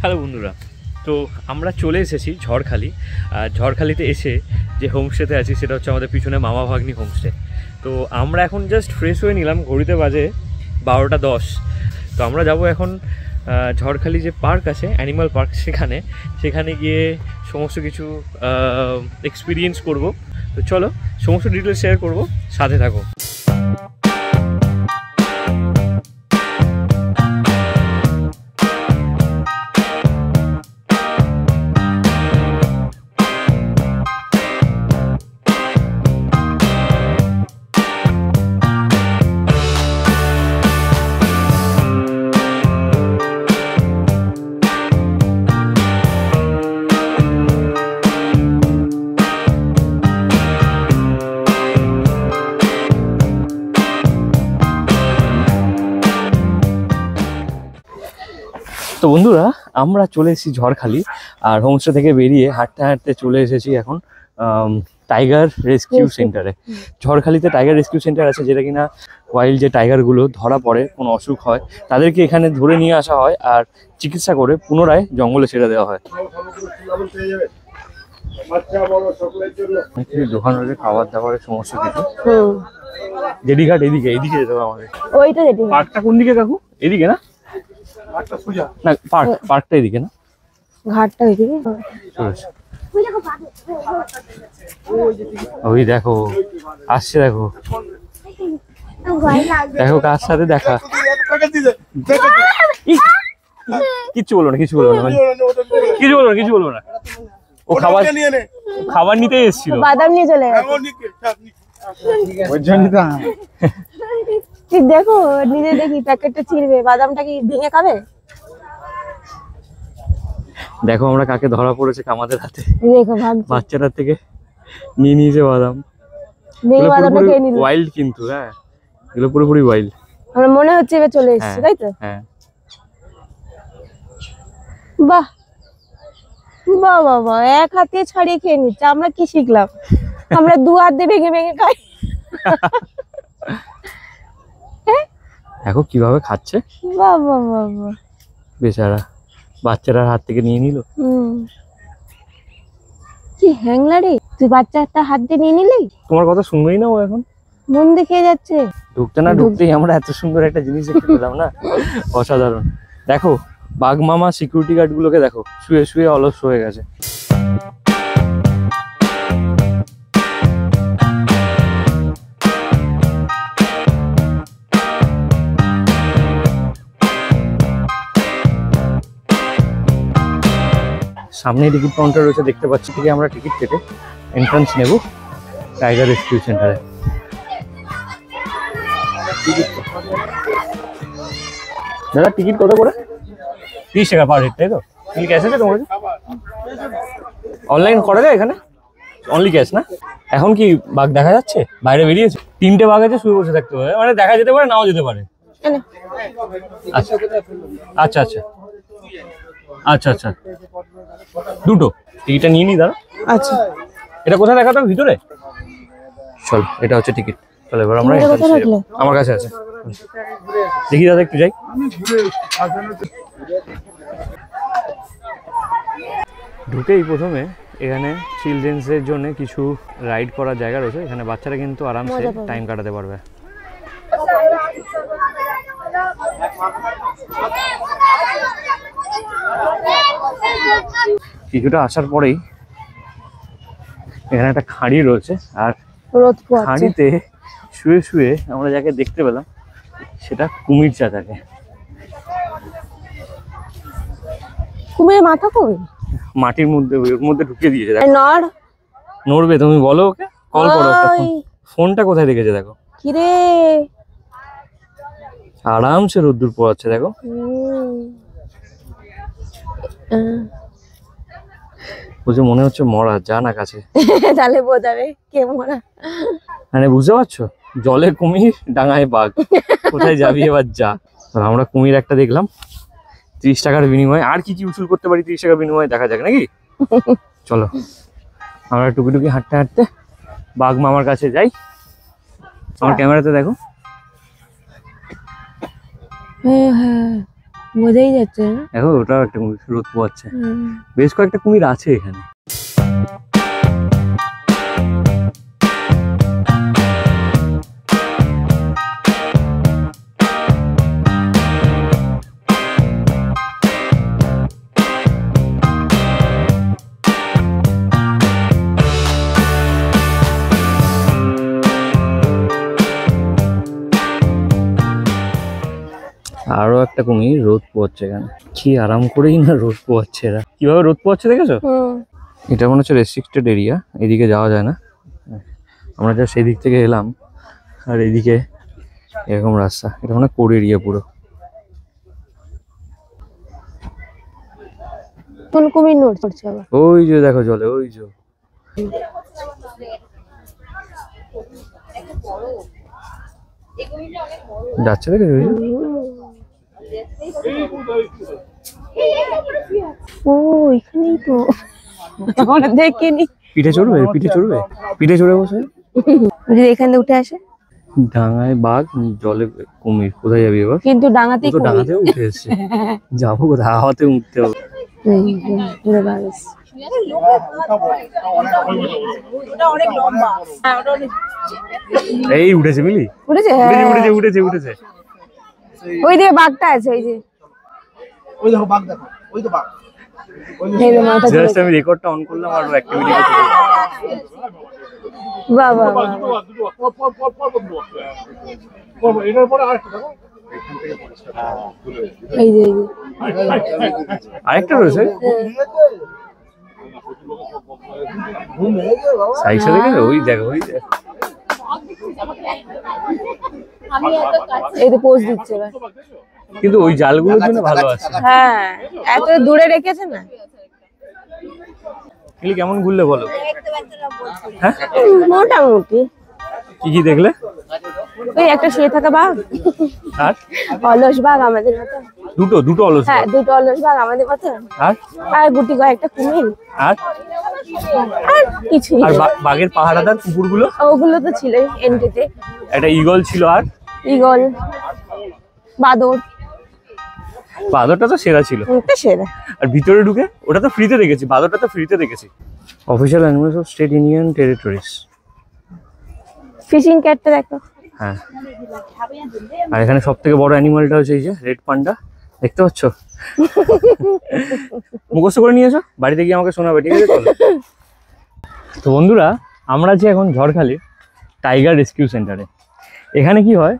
Hello বন্ধুরা, তো আমরা চলে এসেছি ঝড়খালি। আর ঝড়খালিতে এসে যে হোমস্টেতে আছি সেটা হচ্ছে আমাদের পিছনে মামা ভাগ্নি হোমস্টে। তো আমরা এখন জাস্ট ফ্রেশ হয়ে নিলাম, ঘড়িতে বাজে 12:10। তো আমরা যাব এখন ঝড়খালি যে পার্ক আছে, অ্যানিমাল পার্ক, সেখানে গিয়ে সমস্ত কিছু এক্সপিরিয়েন্স করব। তো চলো সমস্ত ডিটেলস শেয়ার করব, সাথে থাকো। তো বন্ধুরা, আমরা চলে এসেছি ঝড়খালি। আর হোমস্টে থেকে বেরিয়ে হাঁটতে হাঁটতে চলে এসেছি এখন টাইগার রেস্কিউ সেন্টারে। ঝড়খালিতে টাইগার রেস্কিউ সেন্টার আছে, যেটা কিনা ওয়াইল্ড যে টাইগারগুলো ধরা পড়ে, কোনো অসুখ হয়, তাদেরকে এখানে ধরে নিয়ে আসা হয় আর চিকিৎসা করে পুনরায় জঙ্গলে ছেড়ে দেওয়া হয়। দোকান রয়েছে খাবার দাবারের সমস্ত কিছু। জেডিঘাট এদিকে যেতে হবে আমাদের। পার্কটা কোন দিকে কাকু? এদিকে না? না, পার্কটা এদিকে না, ঘাটটা এদিকে। ওই দেখো আসছে, দেখো দেখো কার সাথে দেখা। কিচ্ছু বলবো না, ও খাবার নিতে এসেছিল, বাদাম নিয়ে চলে ঠিক। দেখো নিজে দেখি প্যাকেটটা ছিঁড়বে, বাদামটা কি ভেঙে খাবে? দেখো আমরা কাকে ধরা পড়েছে আমাদের হাতে। দেখো বাচ্চাটা থেকে নিয়ে নিয়েছে বাদাম। ওয়াইল্ড কিন্তু, হ্যাঁ এগুলো পুরোপুরি ওয়াইল্ড। আমার মনে হচ্ছে এবার চলে এসেছে, তাই তো? হ্যাঁ। বাহ বাহ বাহ বাহ, এক হাতে ছাড়িয়ে খেয়ে নিচ্ছে। আমরা কি শিখলাম? আমরা দু হাত দিয়ে ভেঙে ভেঙে খাই। দেখো কিভাবে খাচ্ছে, বাহ বাহ বাহ বাহ, বেচারা বাচ্চাটার হাত থেকে নিয়ে নিল। কি হ্যাংলা রে, তুই বাচ্চাটার হাত দিয়ে নিয়ে নিলি? তোমার কথা শুনবেই না ও, এখন মন দেখে যাচ্ছে। ঢুকতেই আমরা এত সুন্দর একটা জিনিস দেখতে পেলাম না, অসাধারণ। দেখো বাঘ মামা সিকিউরিটি গার্ড গুলোকে দেখো, শুয়ে শুয়ে অলস হয়ে গেছে। সামনে টিকিট কাউন্টার রয়েছে, দেখতে পাচ্ছি। থেকে আমরা টিকিট কেটে এন্ট্রান্স নেব টাইগার রেস্কিউ সেন্টারে। দাদা টিকিট কত করে? 30 টাকা পার হেড, তাই তো? ক্যাশ আছে তোমার? অনলাইন করা যায় এখানে? অনলি ক্যাশ না? এখন কি বাঘ দেখা যাচ্ছে? বাইরে বেরিয়েছে? 3টে বাঘ আছে, শুয়ে বসে থাকতে হবে, মানে দেখা যেতে পারে নাও যেতে পারে। আচ্ছা আচ্ছা আচ্ছা আচ্ছা আচ্ছা, দুটো টিকিটটা নিয়ে নি দাদা। আচ্ছা, এটা কোথায় দেখাতো? ভিতরে? চল, এটা হচ্ছে টিকিট। চলো এবার আমরা, আমার কাছে আছে, দেখি দাদা একটু যাই। ঢুকেই প্রথমে এখানে চিলড্রেন্সের জন্য কিছু রাইড করার জায়গা রয়েছে। এখানে বাচ্চারা কিন্তু আরামসে টাইম কাটাতে পারবে। কিছুটা আসার পরেই এখানে একটা খাঁড়ি রয়েছে, আর খাঁড়িতে শুয়ে শুয়ে আমরা যাকে দেখতে পেলাম সেটা কুমির চাচাকে। কুমিরের মাথা কই? মাটির মধ্যে, ওর মধ্যে ঢুকিয়ে দিয়েছে। নড়বে? তুমি বলো ওকে, কল করো। ফোনটা কোথায় রেখেছে দেখো। কিরে, আরামসে রোদ্দুর পোয়াচ্ছে, দেখো। বুঝে মনে হচ্ছে মরা, যা না কাছে। তাহলে বোঝাবে কে মরা, মানে বুঝতে পারছো? জলে কুমির, ডাঙায় বাঘ, কোথায় যাবি এবার যা। আমরা কুমির একটা দেখলাম 30 টাকার বিনিময়ে। আর কি কি উসুল করতে পারি 30 টাকার বিনিময়ে, দেখা যাক নাকি। চলো আমরা টুকি টুকি হাঁটতে হাঁটতে বাঘ মামার কাছে যাই। আমার ক্যামেরাতে দেখো। বোঝাই যাচ্ছে না। দেখো ওটাও একটা কুমির রোদ পোয়াচ্ছে। বেশ কয়েকটা কুমির আছে এখানে। আরো একটা কুমির রোদ পোয়াচ্ছে এখানে। কি আরাম করেই না রোদ পোয়াচ্ছে এরা। কিভাবে রোদ পোয়াচ্ছে দেখেছো? এটা মনে হচ্ছে রেস্ট্রিক্টেড এরিয়া, এদিকে যাওয়া যায় না। আমরা যা সেই দিক থেকে এলাম, আর এদিকে এরকম রাস্তা। এটা মানে কোর এরিয়া পুরো। কোন কুমির নড়ছে আবার? ওই যে দেখো জলে, ওই যে যাচ্ছে দেখেছো? ও এখানেই তো আমরা দেখিনি। পিঠে চড়বে, পিঠে চড়বে, পিঠে চড়ে বসে যদি এখানে উঠে আসে। ডাঙায় বাঘ, জলে কুমির, কোথায় যাবি এবার? কিন্তু ডাঙাতেই তো ডাঙাতেও উঠে এসছে, যাবো কোথায়? হাওয়াতে উঠতে হবে। এই উঠেছে মিলি, উঠেছে উঠেছে উঠেছে উঠেছে। ওই দিকে বাঘটা আছে, ওই যে ওই দেখো বাঘ, দেখো ওই তো বাঘ। জাস্ট আমি রেকর্ডটা অন করলাম আর অ্যাক্টিভিটি করতে। বাহ বাহ বাহ। এটার পরে আরেকটা দেখো, এই যে আরেকটা রয়েছে সাইডে দেখে, ওই দেখো, ওই দেখো। এই তো পোজ দিচ্ছে এবার। কিন্তু ওই জালগুলোর জন্য ভালো আছে। হ্যাঁ এত দূরে রেখেছে না। মিলি কেমন ঘুরলে বলো? হ্যাঁ মোটামুটি। কি কি দেখলে? ওই একটা শুয়ে থাকা বাঘ, আর অলস বাঘ আমাদের মতো। দুটো দুটো অলস, হ্যাঁ দুটো অলস বাঘ আমাদের মতো। আর গুটি কয়েকটা কুমির। আর আর কিছু। আর বাঘের পাহারাদার কুকুরগুলো, ওগুলো তো ছিল এন্ট্রিতে। একটা ঈগল ছিল, আর ঈগল, বাদর। বাদরটা তো সেরা ছিল। ওটা সেরা। আর ভিতরে ঢুকে ওটা তো ফ্রিতে দেখেছি, বাদরটা তো ফ্রিতে দেখেছি। Official animals of state union territories. Fishing ক্যাটটা দেখো। হ্যাঁ, আর এখানে সব থেকে বড় অ্যানিমালটা হচ্ছে এই যে রেড পান্ডা, দেখতে পাচ্ছ? মুখস্থ করে নিয়েছো, বাড়িতে গিয়ে আমাকে শোনাবে, ঠিক আছে? চলো। তো বন্ধুরা, আমরা আছি এখন ঝড়খালির টাইগার রেস্কিউ সেন্টারে। এখানে কি হয়,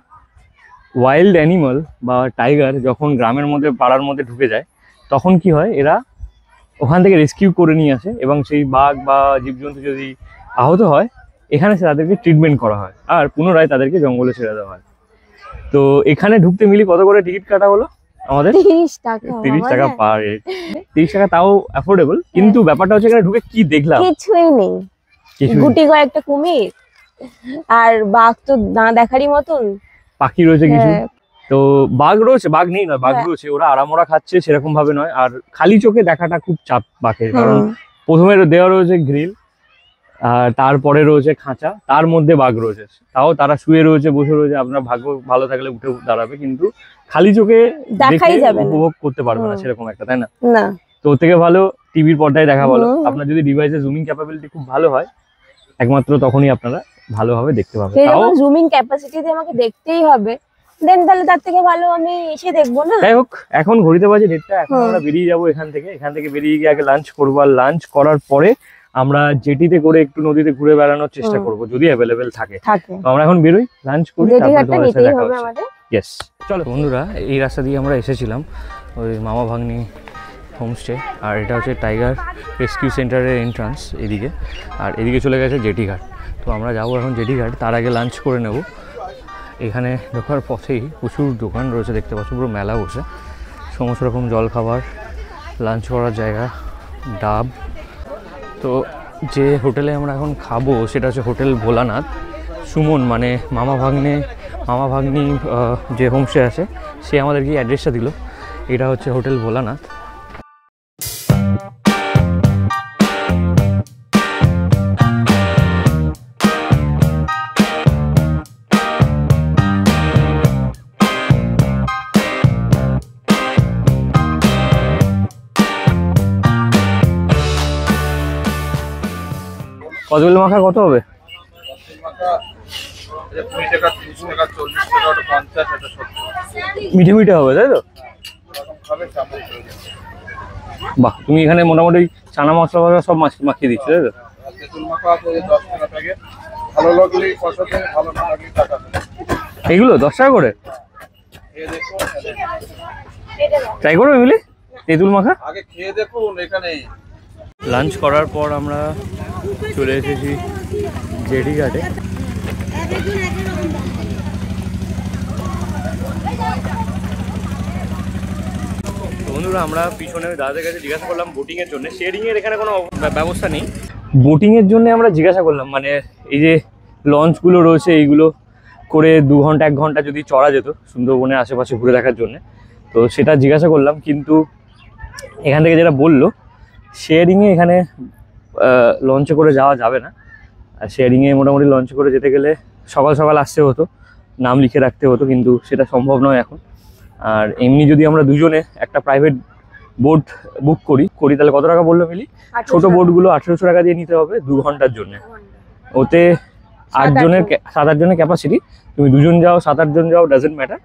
ওয়াইল্ড অ্যানিমাল বা টাইগার যখন গ্রামের মধ্যে, পাড়ার মধ্যে ঢুকে যায়, তখন কি হয়, এরা ওখান থেকে রেস্কিউ করে নিয়ে আসে এবং সেই বাঘ বা জীবজন্তু যদি আহত হয়, এখানে তাদেরকে ট্রিটমেন্ট করা হয় আর পুনরায় তাদেরকে জঙ্গলে ছেড়ে দেওয়া হয়। তো এখানে ঢুকতে মিলি কত করে টিকিট কাটা হলো আমাদের? 30 টাকা। 30 টাকা পার হেড। 30 টাকা তাও অ্যাফোর্ডেবল, কিন্তু ব্যাপারটা হচ্ছে এখানে ঢুকে কি দেখলাম? কিছুই নেই। গুটি কয়েকটা কুমির আর বাঘ তো না দেখারই মতন। পাখি রয়েছে কিছু, তো বাঘ রয়েছে, বাঘ নেই নয়, বাঘ রয়েছে, ওরা আরামোরা খাচ্ছে সেরকম ভাবে নয়। আর খালি চোখে দেখাটা খুব চাপ বাঘের, কারণ প্রথমে দেওয়া রয়েছে গ্রিল, আর তারপরে রয়েছে খাঁচা, তার মধ্যে বাঘ রয়েছে, তাও তারা শুয়ে রয়েছে, বসে রয়েছে। আপনার ভাগ্য ভালো থাকলে উঠে দাঁড়াবে, কিন্তু খালি চোখে দেখাই যাবে না, উপভোগ করতে পারবে না সেরকম একটা, তাই না? না, তো ওর থেকে ভালো টিভির পর্দায় দেখা ভালো। আপনার যদি ডিভাইসে জুমিং ক্যাপাবিলিটি খুব ভালো হয়, একমাত্র তখনই আপনারা ভালোভাবে দেখতে পাবেন। তাও জুমিং ক্যাপাসিটিতে আমাকে দেখতেই হবে, দেন তাহলে তার থেকে ভালো আমি এসে দেখবো না। যাই হোক, এখন ঘড়িতে বাজে 1:30, এখন আমরা বেরিয়ে যাবো এখান থেকে। এখান থেকে বেরিয়ে গিয়ে আগে লাঞ্চ করবো, আর লাঞ্চ করার পরে আমরা জেটিতে করে একটু নদীতে ঘুরে বেড়ানোর চেষ্টা করবো, যদি অ্যাভেলেবেল থাকে। তো আমরা এখন বেরোই, লাঞ্চ করি, তারপর তোমাদের সাথে দেখা হচ্ছে। ইয়েস, চলো বন্ধুরা, এই রাস্তা দিয়ে আমরা এসেছিলাম ওই মামা ভাগ্নি হোমস্টে, আর এটা হচ্ছে টাইগার রেস্কিউ সেন্টারের এন্ট্রান্স এদিকে, আর এদিকে চলে গেছে জেটি ঘাট। তো আমরা যাবো এখন জেটি ঘাট, তার আগে লাঞ্চ করে নেব। এখানে ঢোকার পথেই প্রচুর দোকান রয়েছে, দেখতে পাচ্ছ, পুরো মেলা বসে, সমস্ত রকম জল খাবার, লাঞ্চ করার জায়গা, ডাব। তো যে হোটেলে আমরা এখন খাবো সেটা হচ্ছে হোটেল ভোলানাথ। সুমন মানে মামা ভাগ্নি যে হোমস্টে আছে, সে আমাদেরকে অ্যাড্রেসটা দিল। এটা হচ্ছে হোটেল ভোলানাথ। কতগুলো মাখা কত হবে? মিঠে মিঠে হবে তাই তো? বাহ, তুমি এখানে মোটামুটি চানা মশলা ফসলা সব মাখিয়ে দিচ্ছ তাই তো? এইগুলো 10 টাকা করে? ট্রাই করো এগুলি তেঁতুল মাখা। আগে খেয়ে দেখুন। এখানে লাঞ্চ করার পর আমরা চলে এসেছি জেডি ঘাটে। বন্ধুরা, আমরা পিছনে দাদাদের কাছে জিজ্ঞাসা করলাম বোটিং এর জন্য। শেয়ারিং এর এখানে কোনো ব্যবস্থা নেই। বোটিং এর জন্য আমরা জিজ্ঞাসা করলাম, মানে এই যে লঞ্চগুলো রয়েছে এইগুলো করে 2 ঘন্টা 1 ঘন্টা যদি চড়া যেত সুন্দরবনের আশেপাশে ঘুরে দেখার জন্য, তো সেটা জিজ্ঞাসা করলাম। কিন্তু এখান থেকে যেটা বললো, শেয়ারিংয়ে এখানে লঞ্চে করে যাওয়া যাবে না। আর শেয়ারিংয়ে মোটামুটি লঞ্চে করে যেতে গেলে সকাল সকাল আসতে হতো, নাম লিখে রাখতে হতো, কিন্তু সেটা সম্ভব নয় এখন। আর এমনি যদি আমরা দুজনে একটা প্রাইভেট বোট বুক করি তাহলে কত টাকা বললো মিলি? ছোট বোটগুলো 1800 টাকা দিয়ে নিতে হবে 2 ঘন্টার জন্য। ওতে 7-8 জনের ক্যাপাসিটি। তুমি 2 জন যাও 7-8 জন যাও, ডাজেন্ট ম্যাটার,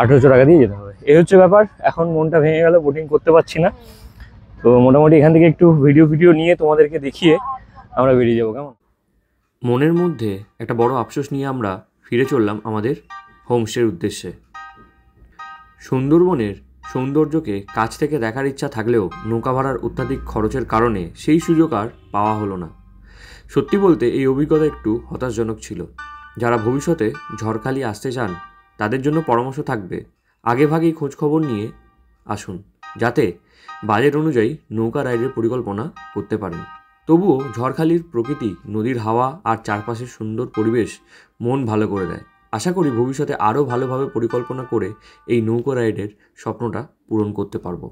1800 টাকা দিয়ে যেতে হবে। এই হচ্ছে ব্যাপার। এখন মনটা ভেঙে গেল, বোটিং করতে পারছি না। তো মোটামুটি এখান থেকে একটু ভিডিও নিয়ে তোমাদেরকে দেখিয়ে আমরা বেরিয়ে যাবো, কেমন? মনের মধ্যে একটা বড় আফসোস নিয়ে আমরা ফিরে চললাম আমাদের হোমস্টের উদ্দেশ্যে। সুন্দরবনের সৌন্দর্যকে কাছ থেকে দেখার ইচ্ছা থাকলেও নৌকা ভাড়ার অত্যাধিক খরচের কারণে সেই সুযোগ আর পাওয়া হলো না। সত্যি বলতে এই অভিজ্ঞতা একটু হতাশজনক ছিল। যারা ভবিষ্যতে ঝড়খালি আসতে চান তাদের জন্য পরামর্শ থাকবে, আগেভাগেই খোঁজখবর নিয়ে আসুন, যাতে বাজেট অনুযায়ী নৌকা রাইডের পরিকল্পনা করতে পারেন। তবুও ঝড়খালির প্রকৃতি, নদীর হাওয়া আর চারপাশের সুন্দর পরিবেশ মন ভালো করে দেয়। আশা করি ভবিষ্যতে আরও ভালোভাবে পরিকল্পনা করে এই নৌকা রাইডের স্বপ্নটা পূরণ করতে পারবো।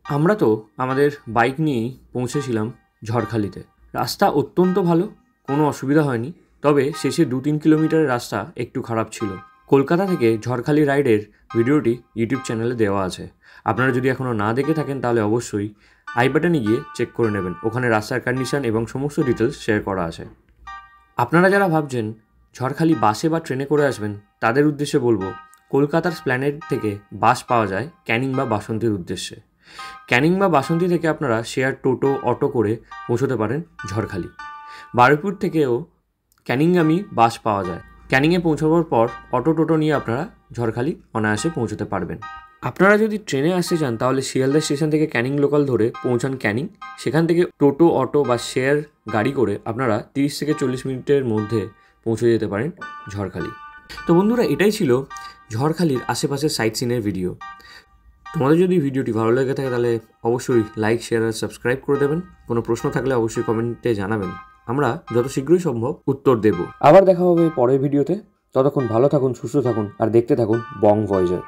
আমরা তো আমাদের বাইক নিয়েই পৌঁছেছিলাম ঝড়খালিতে। রাস্তা অত্যন্ত ভালো, কোনো অসুবিধা হয়নি। তবে শেষে 2-3 কিলোমিটারের রাস্তা একটু খারাপ ছিল। কলকাতা থেকে ঝড়খালি রাইডের ভিডিওটি ইউটিউব চ্যানেলে দেওয়া আছে। আপনারা যদি এখনও না দেখে থাকেন তাহলে অবশ্যই আই বাটনে গিয়ে চেক করে নেবেন, ওখানে রাস্তার কন্ডিশন এবং সমস্ত ডিটেলস শেয়ার করা আছে। আপনারা যারা ভাবছেন ঝড়খালি বাসে বা ট্রেনে করে আসবেন তাদের উদ্দেশ্যে বলবো, কলকাতার স্প্ল্যানেড থেকে বাস পাওয়া যায় ক্যানিং বা বাসন্তীর উদ্দেশ্যে। ক্যানিং বা বাসন্তী থেকে আপনারা শেয়ার টোটো অটো করে পৌঁছতে পারেন ঝড়খালি। বারুইপুর থেকেও ক্যানিংগামী বাস পাওয়া যায়। ক্যানিংয়ে পৌঁছাবার পর অটো টোটো নিয়ে আপনারা ঝড়খালি অনায়াসে পৌঁছতে পারবেন। আপনারা যদি ট্রেনে আসতে চান তাহলে শিয়ালদা স্টেশন থেকে ক্যানিং লোকাল ধরে পৌঁছান ক্যানিং। সেখান থেকে টোটো অটো বা শেয়ার গাড়ি করে আপনারা 30 থেকে 40 মিনিটের মধ্যে পৌঁছে যেতে পারেন ঝড়খালি। তো বন্ধুরা, এটাই ছিল ঝড়খালির আশেপাশের সাইট সিনের ভিডিও। তোমাদের যদি ভিডিওটি ভালো লেগে থাকে তাহলে অবশ্যই লাইক, শেয়ার আর সাবস্ক্রাইব করে দেবেন। কোনো প্রশ্ন থাকলে অবশ্যই কমেন্টে জানাবেন, আমরা যত শীঘ্রই সম্ভব উত্তর দেব। আবার দেখা হবে পরের ভিডিওতে। ততক্ষণ ভালো থাকুন, সুস্থ থাকুন আর দেখতে থাকুন বং ভয়েজার।